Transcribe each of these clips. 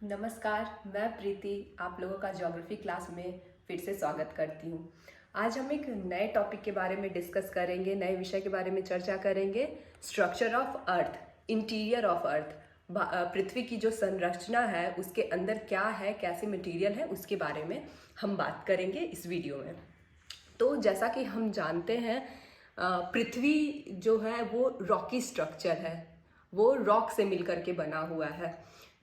नमस्कार, मैं प्रीति आप लोगों का ज्योग्राफी क्लास में फिर से स्वागत करती हूँ। आज हम एक नए टॉपिक के बारे में डिस्कस करेंगे, नए विषय के बारे में चर्चा करेंगे। Structure of earth, interior of earth, पृथ्वी की जो संरचना है उसके अंदर क्या है, कैसे मटेरियल है, उसके बारे में हम बात करेंगे इस वीडियो में। तो जैसा कि हम जानते हैं, पृथ्वी जो है वो रॉकी स्ट्रक्चर है, वो रॉक से मिलकर के बना हुआ है।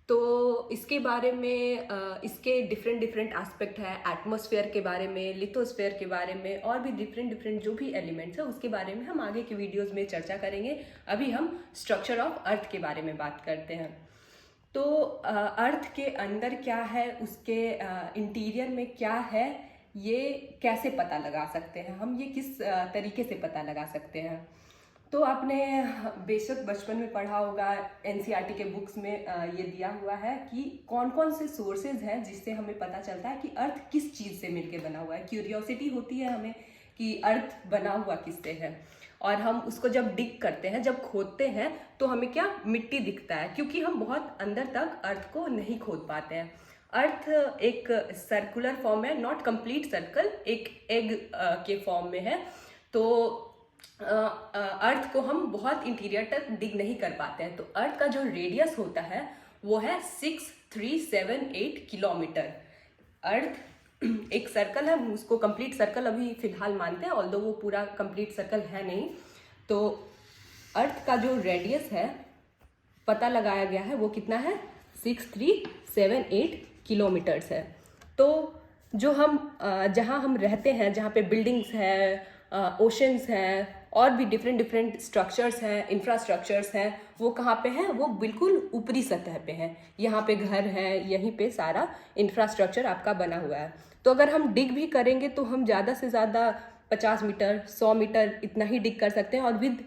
तो इसके बारे में इसके डिफरेंट डिफरेंट एस्पेक्ट है, एटमॉस्फेयर के बारे में, लिथोस्फेयर के बारे में और भी डिफरेंट डिफरेंट जो भी एलिमेंट्स है उसके बारे में हम आगे के वीडियोस में चर्चा करेंगे। अभी हम स्ट्रक्चर ऑफ अर्थ के बारे में बात करते हैं। तो अर्थ के अंदर क्या है, उसके इंटीरियर में क्या है, ये कैसे पता लगा सकते हैं हम, ये किस तरीके से पता लगा सकते हैं। तो आपने बेशक बचपन में पढ़ा होगा, एनसीईआरटी के बुक्स में ये दिया हुआ है कि कौन कौन से सोर्सेज हैं जिससे हमें पता चलता है कि अर्थ किस चीज़ से मिलके बना हुआ है। क्यूरियोसिटी होती है हमें कि अर्थ बना हुआ किससे है, और हम उसको जब डिग करते हैं, जब खोदते हैं, तो हमें क्या मिट्टी दिखता है, क्योंकि हम बहुत अंदर तक अर्थ को नहीं खोद पाते हैं। अर्थ एक सर्कुलर फॉर्म है, नॉट कंप्लीट सर्कल, एक एग के फॉर्म में है। तो अर्थ को हम बहुत इंटीरियर तक डिग नहीं कर पाते हैं। तो अर्थ का जो रेडियस होता है वो है 6378 किलोमीटर। अर्थ एक सर्कल है, हम उसको कंप्लीट सर्कल अभी फिलहाल मानते हैं, ऑल्दो वो पूरा कंप्लीट सर्कल है नहीं। तो अर्थ का जो रेडियस है पता लगाया गया है वो कितना है, 6378 किलोमीटर्स है। तो जो हम जहाँ हम रहते हैं, जहाँ पे बिल्डिंग्स हैं, ओशंस हैं और भी डिफरेंट डिफरेंट स्ट्रक्चर्स हैं, इंफ्रास्ट्रक्चर्स हैं, वो कहाँ पे हैं, वो बिल्कुल ऊपरी सतह पे हैं। यहाँ पे घर है, यहीं पे सारा इंफ्रास्ट्रक्चर आपका बना हुआ है। तो अगर हम डिग भी करेंगे तो हम ज़्यादा से ज़्यादा 50 मीटर 100 मीटर इतना ही डिग कर सकते हैं। और विद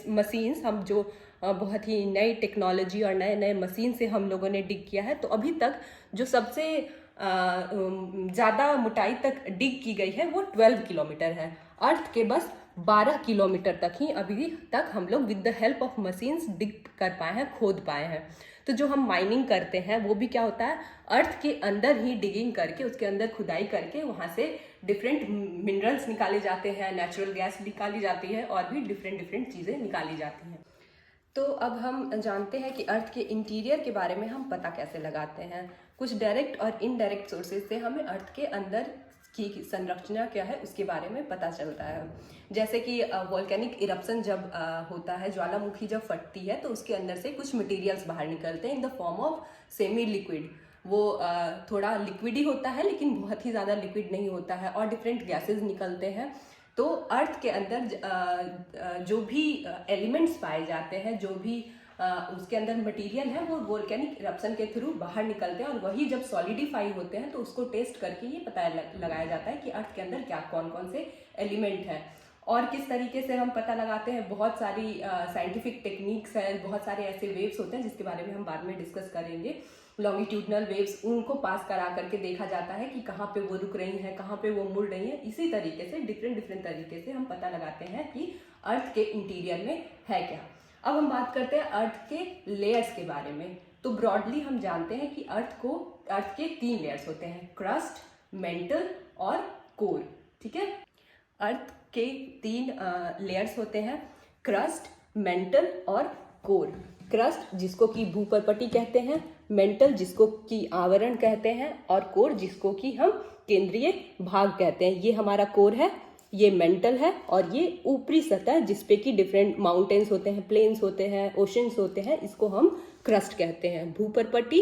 मशीन्स, हम जो बहुत ही नई टेक्नोलॉजी और नए नए मशीन से हम लोगों ने डिग किया है, तो अभी तक जो सबसे ज़्यादा मोटाई तक डिग की गई है वो 12 किलोमीटर है। अर्थ के बस 12 किलोमीटर तक ही अभी तक हम लोग with the help of machines dig कर पाए हैं, खोद पाए हैं। तो जो हम माइनिंग करते हैं वो भी क्या होता है, अर्थ के अंदर ही डिगिंग करके, उसके अंदर खुदाई करके वहाँ से डिफरेंट मिनरल्स निकाले जाते हैं, नेचुरल गैस निकाली जाती है और भी डिफरेंट डिफरेंट चीज़ें निकाली जाती हैं। तो अब हम जानते हैं कि अर्थ के इंटीरियर के बारे में हम पता कैसे लगाते हैं। कुछ डायरेक्ट और इनडायरेक्ट सोर्सेज से हमें अर्थ के अंदर की संरचना क्या है उसके बारे में पता चलता है। जैसे कि वोल्केनिक इरप्शन जब होता है, ज्वालामुखी जब फटती है, तो उसके अंदर से कुछ मटेरियल्स बाहर निकलते हैं in the form of semi liquid. वो थोड़ा लिक्विड ही होता है लेकिन बहुत ही ज़्यादा लिक्विड नहीं होता है, और डिफरेंट गैसेज निकलते हैं। तो अर्थ के अंदर जो भी एलिमेंट्स पाए जाते हैं, जो भी उसके अंदर मटेरियल है, वो वोल्केनिक इरप्शन के थ्रू बाहर निकलते हैं, और वही जब सॉलिडिफाई होते हैं तो उसको टेस्ट करके ये पता लगाया जाता है कि अर्थ के अंदर क्या कौन कौन से एलिमेंट हैं। और किस तरीके से हम पता लगाते हैं, बहुत सारी साइंटिफिक टेक्निक्स हैं, बहुत सारे ऐसे वेव्स होते हैं जिसके बारे में हम बाद में डिस्कस करेंगे। लॉन्गिट्यूडनल वेव्स, उनको पास करा करके देखा जाता है कि कहाँ पे वो रुक रही हैं, कहाँ पे वो मुड़ रही हैं। इसी तरीके से डिफरेंट डिफरेंट तरीके से हम पता लगाते हैं कि अर्थ के इंटीरियर में है क्या। अब हम बात करते हैं अर्थ के लेयर्स के बारे में। तो ब्रॉडली हम जानते हैं कि अर्थ के 3 लेयर्स होते हैं, क्रस्ट, मेंटल और कोर। ठीक है, अर्थ के 3 लेयर्स होते हैं, क्रस्ट, मेंटल और कोर। क्रस्ट जिसको कि भूपर्पटी कहते हैं, मेंटल जिसको कि आवरण कहते हैं, और कोर जिसको कि हम केंद्रीय भाग कहते हैं। ये हमारा कोर है, ये मेंटल है, और ये ऊपरी सतह जिसपे कि डिफरेंट माउंटेन्स होते हैं, प्लेन्स होते हैं, ओशंस होते हैं, इसको हम क्रस्ट कहते हैं। भूपर्पटी,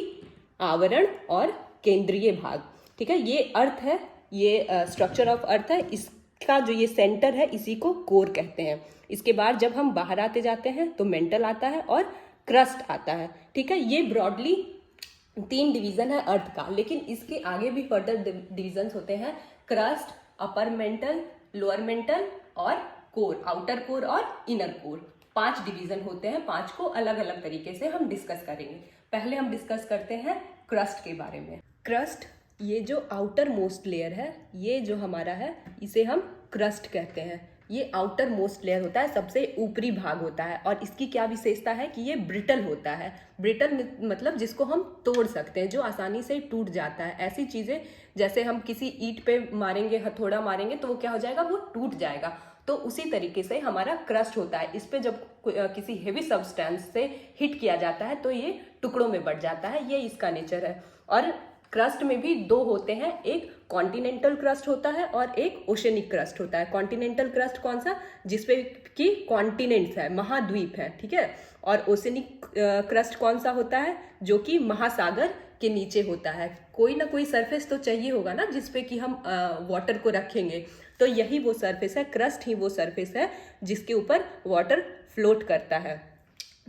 आवरण और केंद्रीय भाग। ठीक है, ये अर्थ है, ये स्ट्रक्चर ऑफ अर्थ है। इसका जो ये सेंटर है इसी को कोर कहते हैं। इसके बाद जब हम बाहर आते जाते हैं तो मेंटल आता है और क्रस्ट आता है। ठीक है, ये ब्रॉडली 3 डिवीजन है अर्थ का, लेकिन इसके आगे भी फर्दर डिविजन्स होते हैं, crust, upper mantle, lower mental और कोर, आउटर कोर और इनर कोर। 5 डिवीजन होते हैं, 5 को अलग अलग तरीके से हम डिस्कस करेंगे। पहले हम डिस्कस करते हैं क्रस्ट के बारे में। क्रस्ट, ये जो आउटर मोस्ट लेयर है, ये जो हमारा है, इसे हम क्रस्ट कहते हैं। ये आउटर मोस्ट लेयर होता है, सबसे ऊपरी भाग होता है। और इसकी क्या विशेषता है कि ये ब्रिटल होता है। ब्रिटल मतलब जिसको हम तोड़ सकते हैं, जो आसानी से टूट जाता है। ऐसी चीज़ें जैसे हम किसी ईंट पे मारेंगे, हथौड़ा मारेंगे तो वो क्या हो जाएगा, वो टूट जाएगा। तो उसी तरीके से हमारा क्रस्ट होता है। इस पे जब किसी हेवी सब्सटेंस से हिट किया जाता है तो ये टुकड़ों में बढ़ जाता है। ये इसका नेचर है। और क्रस्ट में भी दो होते हैं, एक कॉन्टिनेंटल क्रस्ट होता है और एक ओशनिक क्रस्ट होता है। कॉन्टिनेंटल क्रस्ट कौन सा, जिसपे कि कॉन्टिनेंट्स है, महाद्वीप है, ठीक है। और ओशनिक क्रस्ट कौन सा होता है, जो कि महासागर के नीचे होता है। कोई ना कोई सरफेस तो चाहिए होगा ना जिसपे कि हम वाटर को रखेंगे, तो यही वो सरफेस है, क्रस्ट ही वो सरफेस है जिसके ऊपर वाटर फ्लोट करता है।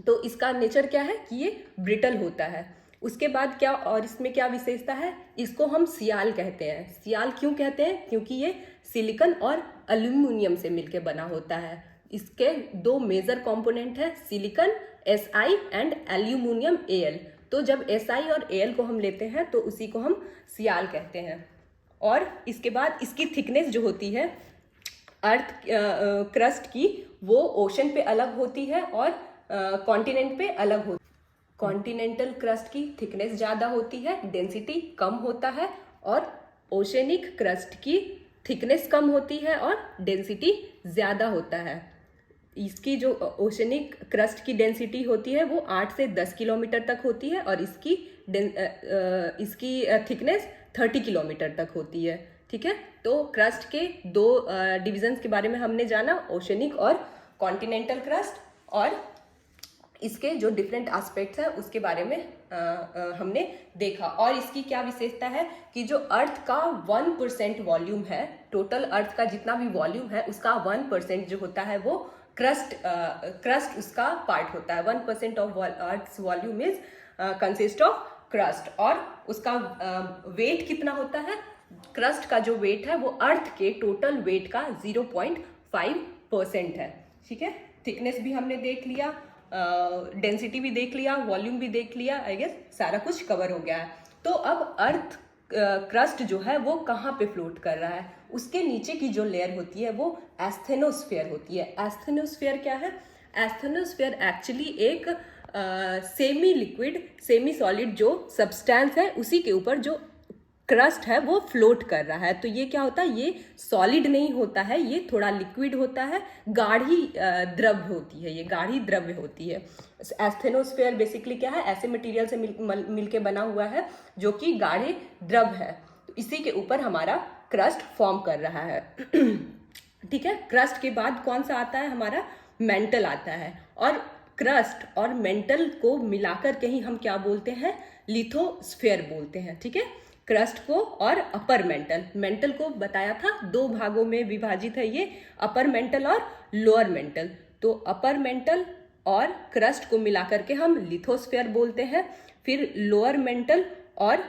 तो इसका नेचर क्या है कि ये ब्रिटल होता है। उसके बाद क्या, और इसमें क्या विशेषता है, इसको हम सियाल कहते हैं। सियाल क्यों कहते हैं, क्योंकि ये सिलिकॉन और एल्यूमिनियम से मिलकर बना होता है। इसके दो मेजर कंपोनेंट है, silicon Si and aluminium Al। तो जब Si और Al को हम लेते हैं तो उसी को हम सियाल कहते हैं। और इसके बाद इसकी थिकनेस जो होती है अर्थ क्रस्ट की, वो ओशन पे अलग होती है और कॉन्टिनेंट पे अलग होती है। कॉन्टिनेंटल क्रस्ट की थिकनेस ज़्यादा होती है, डेंसिटी कम होता है। और ओशनिक क्रस्ट की थिकनेस कम होती है और डेंसिटी ज़्यादा होता है। इसकी जो ओशनिक क्रस्ट की डेंसिटी होती है वो 8 से 10 किलोमीटर तक होती है और इसकी थिकनेस 30 किलोमीटर तक होती है, ठीक है। तो क्रस्ट के दो डिविजन्स के बारे में हमने जाना, ओशनिक और कॉन्टिनेंटल क्रस्ट, और इसके जो डिफरेंट एस्पेक्ट्स हैं उसके बारे में हमने देखा। और इसकी क्या विशेषता है कि जो अर्थ का 1% वॉल्यूम है, टोटल अर्थ का जितना भी वॉल्यूम है उसका 1% जो होता है वो क्रस्ट उसका पार्ट होता है। 1% of earth's volume is consist of crust. और उसका वेट कितना होता है, क्रस्ट का जो वेट है वो अर्थ के टोटल वेट का 0.5% है, ठीक है। थिकनेस भी हमने देख लिया, डेंसिटी भी देख लिया, वॉल्यूम भी देख लिया, आई गेस सारा कुछ कवर हो गया है। तो अब अर्थ क्रस्ट जो है वो कहाँ पे फ्लोट कर रहा है, उसके नीचे की जो लेयर होती है वो एस्थेनोस्फेयर होती है। एस्थेनोस्फेयर क्या है, एस्थेनोस्फेयर एक्चुअली एक सेमी लिक्विड सेमी सॉलिड जो सब्सटेंस है उसी के ऊपर जो क्रस्ट है वो फ्लोट कर रहा है। तो ये क्या होता है, ये सॉलिड नहीं होता है, ये थोड़ा लिक्विड होता है, गाढ़ी द्रव्य होती है, ये गाढ़ी द्रव्य होती है। एस्थेनोस्फेयर बेसिकली क्या है, ऐसे मटेरियल से मिलके बना हुआ है जो कि गाढ़े द्रव्य है। तो इसी के ऊपर हमारा क्रस्ट फॉर्म कर रहा है, ठीक है। क्रस्ट के बाद कौन सा आता है, हमारा मेंटल आता है। और क्रस्ट और मेंटल को मिलाकर के ही हम क्या बोलते हैं, लिथोस्फेयर बोलते हैं, ठीक है। क्रस्ट को और अपर मेंटल, मेंटल को बताया था दो भागों में विभाजित है ये, अपर मेंटल और लोअर मेंटल। तो अपर मेंटल और क्रस्ट को मिलाकर के हम लिथोस्फेयर बोलते हैं। फिर लोअर मेंटल और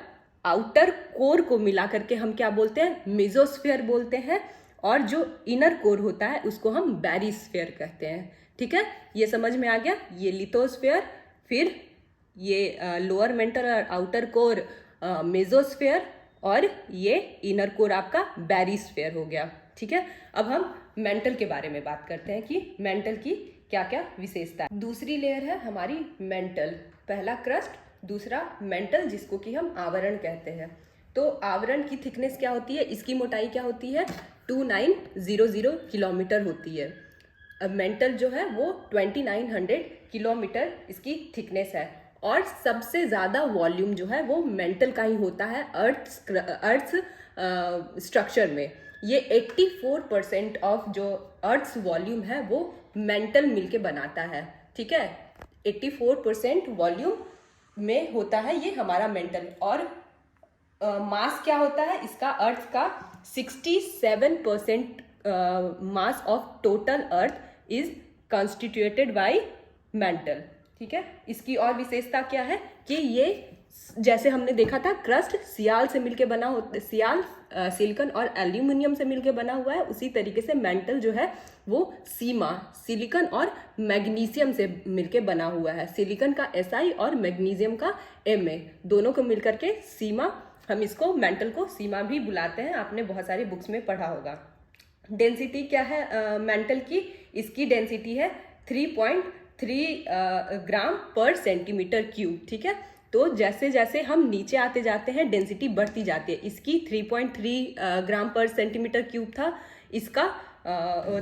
आउटर कोर को मिलाकर के हम क्या बोलते हैं, मेसोस्फेयर बोलते हैं। और जो इनर कोर होता है उसको हम बैरिस्फेयर कहते हैं, ठीक है। ये समझ में आ गया, ये लिथोस्फेयर, फिर ये लोअर मेंटल और आउटर कोर मेसोस्फेयर, और ये इनर कोर आपका बैरिस्फेयर हो गया, ठीक है। अब हम मेंटल के बारे में बात करते हैं कि मेंटल की क्या क्या विशेषता है। दूसरी लेयर है हमारी मेंटल, पहला क्रस्ट, दूसरा मेंटल जिसको कि हम आवरण कहते हैं। तो आवरण की थिकनेस क्या होती है, इसकी मोटाई क्या होती है, 2900 किलोमीटर होती है। अब मेंटल जो है वो 2900 किलोमीटर इसकी थिकनेस है। और सबसे ज़्यादा वॉल्यूम जो है वो मेंटल का ही होता है अर्थ स्ट्रक्चर में। ये 84% ऑफ जो अर्थ वॉल्यूम है वो मेंटल मिलके बनाता है, ठीक है। 84% वॉल्यूम में होता है ये हमारा मेंटल। और मास क्या होता है इसका, अर्थ का 67% mass of total earth is constituted by mantle, ठीक है। इसकी और विशेषता क्या है कि ये जैसे हमने देखा था क्रस्ट सियाल से मिलके बना होता, सियाल सिलिकॉन और एल्यूमिनियम से मिलके बना हुआ है, उसी तरीके से मेंटल जो है वो सीमा सिलिकॉन और मैग्नीशियम से मिलके बना हुआ है। सिलिकॉन का Si और मैग्नीशियम का Ma, दोनों को मिलकर के सीमा, हम इसको मेंटल को सीमा भी बुलाते हैं, आपने बहुत सारी बुक्स में पढ़ा होगा। डेंसिटी क्या है मेंटल की, इसकी डेंसिटी है 3.3 ग्राम पर सेंटीमीटर क्यूब, ठीक है। तो जैसे जैसे हम नीचे आते जाते हैं डेंसिटी बढ़ती जाती है। इसकी 3.3 ग्राम पर सेंटीमीटर क्यूब था, इसका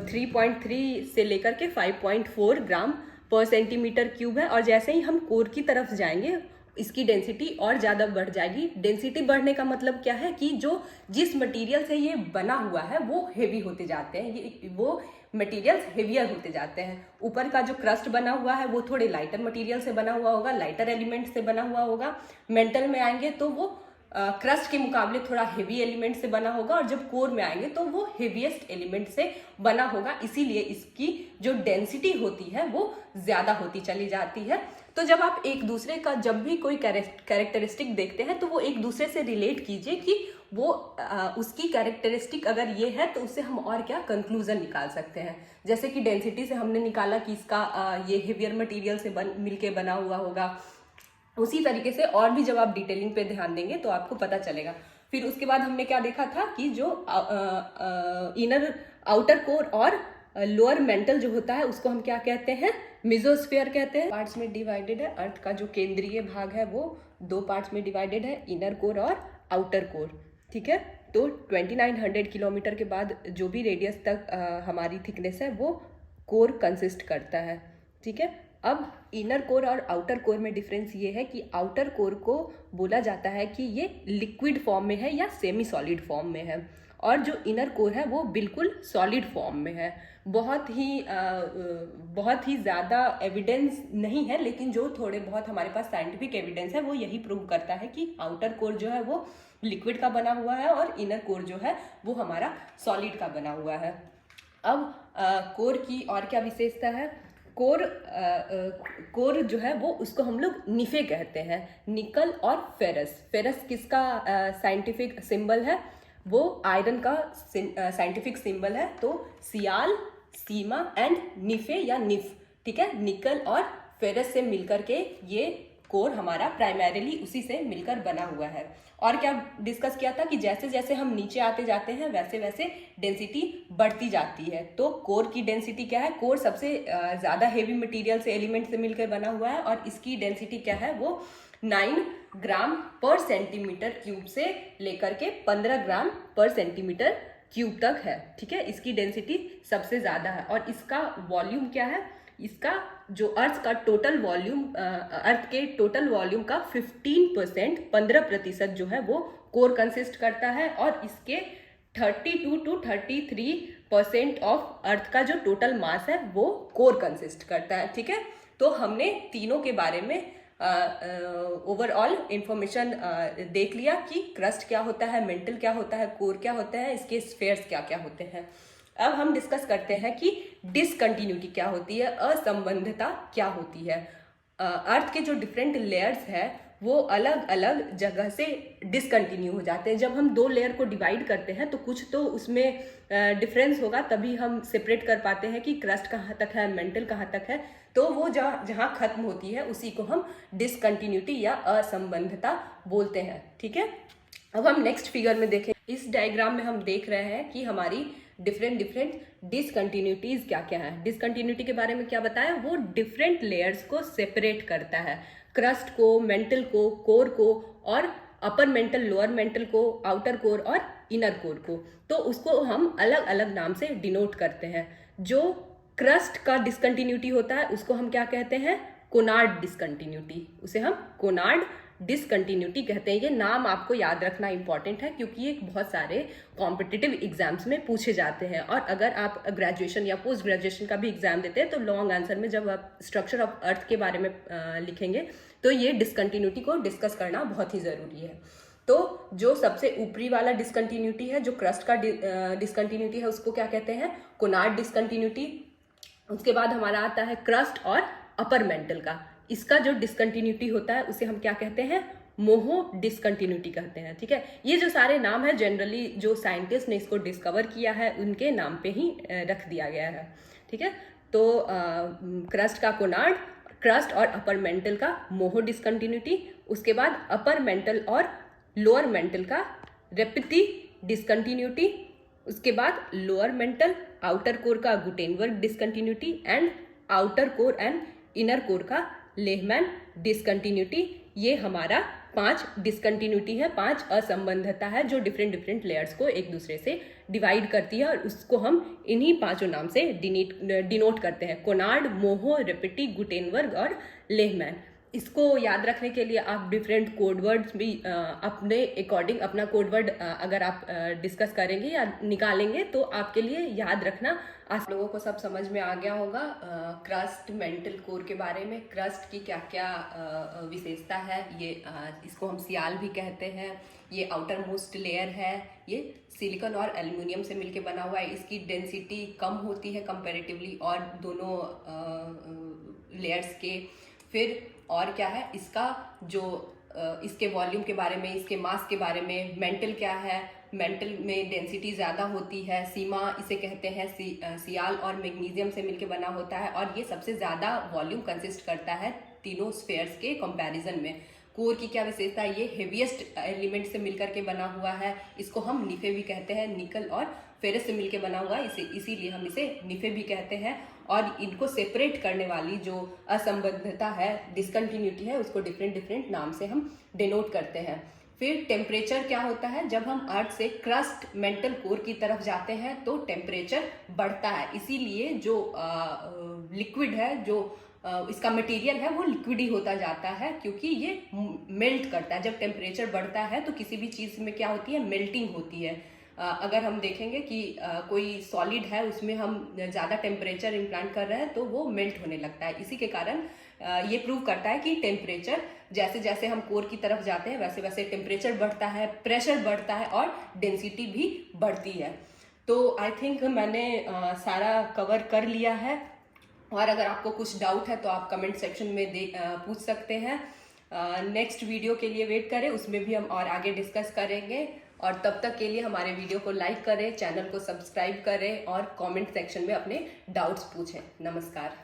3.3 से लेकर के 5.4 ग्राम पर सेंटीमीटर क्यूब है। और जैसे ही हम कोर की तरफ जाएंगे इसकी डेंसिटी और ज़्यादा बढ़ जाएगी। डेंसिटी बढ़ने का मतलब क्या है कि जो जिस मटेरियल से ये बना हुआ है वो हेवी होते जाते हैं, ये वो मटेरियल्स हेवियर होते जाते हैं। ऊपर का जो क्रस्ट बना हुआ है वो थोड़े लाइटर मटेरियल से बना हुआ होगा, लाइटर एलिमेंट से बना हुआ होगा। मेंटल में आएंगे तो वो क्रस्ट के मुकाबले थोड़ा हेवी एलिमेंट से बना होगा, और जब कोर में आएंगे तो वो हेवीएस्ट एलिमेंट से बना होगा। इसीलिए इसकी जो डेंसिटी होती है वो ज़्यादा होती चली जाती है। तो जब आप एक दूसरे का जब भी कोई कैरेक्टरिस्टिक देखते हैं तो वो एक दूसरे से रिलेट कीजिए कि वो उसकी कैरेक्टरिस्टिक अगर ये है तो उससे हम और क्या कंक्लूजन निकाल सकते हैं। जैसे कि डेंसिटी से हमने निकाला कि इसका ये हेवियर मटेरियल से मिलके बना हुआ होगा, उसी तरीके से और भी जब आप डिटेलिंग पे ध्यान देंगे तो आपको पता चलेगा। फिर उसके बाद हमने क्या देखा था कि जो इनर आउटर कोर और लोअर मेंटल जो होता है उसको हम क्या कहते हैं, मेसोस्फीयर कहते हैं। पार्ट्स में डिवाइडेड है। अर्थ का जो केंद्रीय भाग है वो 2 पार्ट्स में डिवाइडेड है, इनर कोर और आउटर कोर, ठीक है। तो 2900 किलोमीटर के बाद जो भी रेडियस तक हमारी थिकनेस है वो कोर कंसिस्ट करता है, ठीक है। अब इनर कोर और आउटर कोर में डिफरेंस ये है कि आउटर कोर को बोला जाता है कि ये लिक्विड फॉर्म में है या सेमी सॉलिड फॉर्म में है, और जो इनर कोर है वो बिल्कुल सॉलिड फॉर्म में है। बहुत ही ज़्यादा एविडेंस नहीं है, लेकिन जो थोड़े बहुत हमारे पास साइंटिफिक एविडेंस है वो यही प्रूव करता है कि आउटर कोर जो है वो लिक्विड का बना हुआ है और इनर कोर जो है वो हमारा सॉलिड का बना हुआ है। अब कोर की और क्या विशेषता है, कोर जो है वो उसको हम लोग निफे कहते हैं, निकल और फेरस। फेरस किसका साइंटिफिक सिंबल है, वो आयरन का साइंटिफिक सिंबल है। तो सियाल, सीमा एंड निफे या निफ, ठीक है। निकल और फेरस से मिलकर के ये कोर हमारा प्राइमरीली उसी से मिलकर बना हुआ है। और क्या डिस्कस किया था कि जैसे जैसे हम नीचे आते जाते हैं वैसे वैसे डेंसिटी बढ़ती जाती है। तो कोर की डेंसिटी क्या है, कोर सबसे ज़्यादा हेवी मटेरियल से एलिमेंट से मिलकर बना हुआ है और इसकी डेंसिटी क्या है, वो 9 ग्राम पर सेंटीमीटर क्यूब से लेकर के 15 ग्राम पर सेंटीमीटर क्यूब तक है, ठीक है। इसकी डेंसिटी सबसे ज़्यादा है। और इसका वॉल्यूम क्या है, इसका जो अर्थ का टोटल वॉल्यूम, अर्थ के टोटल वॉल्यूम का 15% जो है वो कोर कंसिस्ट करता है, और इसके 32 to 33% ऑफ अर्थ का जो टोटल मास है वो कोर कंसिस्ट करता है, ठीक है। तो हमने तीनों के बारे में ओवरऑल इंफॉर्मेशन देख लिया कि क्रस्ट क्या होता है, मेंटल क्या होता है, कोर क्या होता है, इसके स्फेयर्स क्या क्या होते हैं। अब हम डिस्कस करते हैं कि डिसकंटिन्यूटी क्या होती है, असंबंधता क्या होती है। अर्थ के जो डिफरेंट लेयर्स है वो अलग अलग जगह से डिसकंटिन्यू हो जाते हैं। जब हम 2 लेयर को डिवाइड करते हैं तो कुछ तो उसमें डिफरेंस होगा, तभी हम सेपरेट कर पाते हैं कि क्रस्ट कहाँ तक है, मेंटल कहाँ तक है। तो वो जहाँ खत्म होती है उसी को हम डिसकंटिन्यूटी या असंबंधता बोलते हैं, ठीक है। अब हम नेक्स्ट फिगर में देखें। इस डायग्राम में हम देख रहे हैं कि हमारी डिफरेंट डिसकंटिन्यूटीज क्या क्या है। डिसकंटिन्यूटी के बारे में क्या बताया, वो डिफरेंट लेयर्स को सेपरेट करता है, क्रस्ट को, मेंटल को, कोर को, और अपर मेंटल, लोअर मेंटल को, आउटर कोर और इनर कोर को। तो उसको हम अलग अलग नाम से डिनोट करते हैं। जो क्रस्ट का डिसकंटिन्यूटी होता है उसको हम क्या कहते हैं, कोनार्ड डिसकंटिन्यूटी, उसे हम कोनार्ड डिसकंटिन्यूटी कहते हैं। ये नाम आपको याद रखना इंपॉर्टेंट है क्योंकि ये बहुत सारे कॉम्पिटिटिव एग्जाम्स में पूछे जाते हैं। और अगर आप ग्रेजुएशन या पोस्ट ग्रेजुएशन का भी एग्जाम देते हैं तो लॉन्ग आंसर में जब आप स्ट्रक्चर ऑफ अर्थ के बारे में लिखेंगे तो ये डिसकंटिन्यूटी को डिस्कस करना बहुत ही ज़रूरी है। तो जो सबसे ऊपरी वाला डिसकंटिन्यूटी है, जो क्रस्ट का डिसकंटिन्यूटी है, उसको क्या कहते हैं, कोनार्ड डिसकंटिन्यूटी। उसके बाद हमारा आता है क्रस्ट और अपर मेंटल का। इसका जो डिसकंटिन्यूटी होता है उसे हम क्या कहते हैं, मोहो डिसकंटिन्यूटी कहते हैं, ठीक है। ये जो सारे नाम है जनरली जो साइंटिस्ट ने इसको डिस्कवर किया है उनके नाम पे ही रख दिया गया है, ठीक है। तो क्रस्ट का कोनार्ड, क्रस्ट और अपर मेंटल का मोहो डिसकंटिन्यूटी, उसके बाद अपर मेंटल और लोअर मेंटल का रेपिटी डिसकंटिन्यूटी, उसके बाद लोअर मेंटल, आउटर कोर का Gutenberg discontinuity and outer core and inner core का लेहमैन डिसकंटिन्यूटी। ये हमारा 5 डिसकंटिन्यूटी है, 5 असंबद्धता है जो डिफरेंट डिफरेंट लेयर्स को एक दूसरे से डिवाइड करती है और उसको हम इन्हीं 5 नाम से डिनोट करते हैं, कोनार्ड, मोहो, रेपिटी, गुटेनबर्ग और लेहमैन। इसको याद रखने के लिए आप डिफरेंट कोड वर्ड्स भी अपने अकॉर्डिंग अपना कोड वर्ड अगर आप डिस्कस करेंगे या निकालेंगे तो आपके लिए याद रखना आप लोगों को सब समझ में आ गया होगा। क्रस्ट, मेंटल कोर के बारे में, क्रस्ट की क्या क्या विशेषता है, ये इसको हम सियाल भी कहते हैं। ये आउटर मोस्ट लेयर है, ये सिलिकॉन और एल्युमिनियम से मिलके बना हुआ है। इसकी डेंसिटी कम होती है कंपैरेटिवली और दोनों लेयर्स के। फिर और क्या है, इसका जो इसके वॉल्यूम के बारे में, इसके मास के बारे में। मेंटल क्या है, मेंटल में डेंसिटी ज़्यादा होती है। सीमा इसे कहते हैं, सियाल और मैग्नीशियम से मिलके बना होता है और ये सबसे ज़्यादा वॉल्यूम कंसिस्ट करता है तीनों स्फेयर्स के कंपैरिजन में। कोर की क्या विशेषता है, ये हेवीएस्ट एलिमेंट से मिलकर के बना हुआ है। इसको हम निफे भी कहते हैं, निकल और फेरस से मिलके बना हुआ है, इसीलिए हम इसे निफे भी कहते हैं। और इनको सेपरेट करने वाली जो असंबद्धता है, डिसकंटिन्यूटी है, उसको डिफरेंट डिफरेंट नाम से हम डिनोट करते हैं। फिर टेम्परेचर क्या होता है, जब हम अर्थ से क्रस्ट मेंटल कोर की तरफ जाते हैं तो टेम्परेचर बढ़ता है। इसीलिए जो लिक्विड है, जो इसका मटेरियल है, वो लिक्विड ही होता जाता है क्योंकि ये मेल्ट करता है। जब टेम्परेचर बढ़ता है तो किसी भी चीज़ में क्या होती है, मेल्टिंग होती है। अगर हम देखेंगे कि कोई सॉलिड है, उसमें हम ज़्यादा टेम्परेचर इम्प्लांट कर रहे हैं तो वो मेल्ट होने लगता है। इसी के कारण ये प्रूव करता है कि टेम्परेचर जैसे जैसे हम कोर की तरफ जाते हैं वैसे वैसे टेम्परेचर बढ़ता है, प्रेशर बढ़ता है और डेंसिटी भी बढ़ती है। तो आई थिंक मैंने सारा कवर कर लिया है और अगर आपको कुछ डाउट है तो आप कमेंट सेक्शन में पूछ सकते हैं। नेक्स्ट वीडियो के लिए वेट करें, उसमें भी हम और आगे डिस्कस करेंगे। और तब तक के लिए हमारे वीडियो को लाइक करें, चैनल को सब्सक्राइब करें और कमेंट सेक्शन में अपने डाउट्स पूछें। नमस्कार।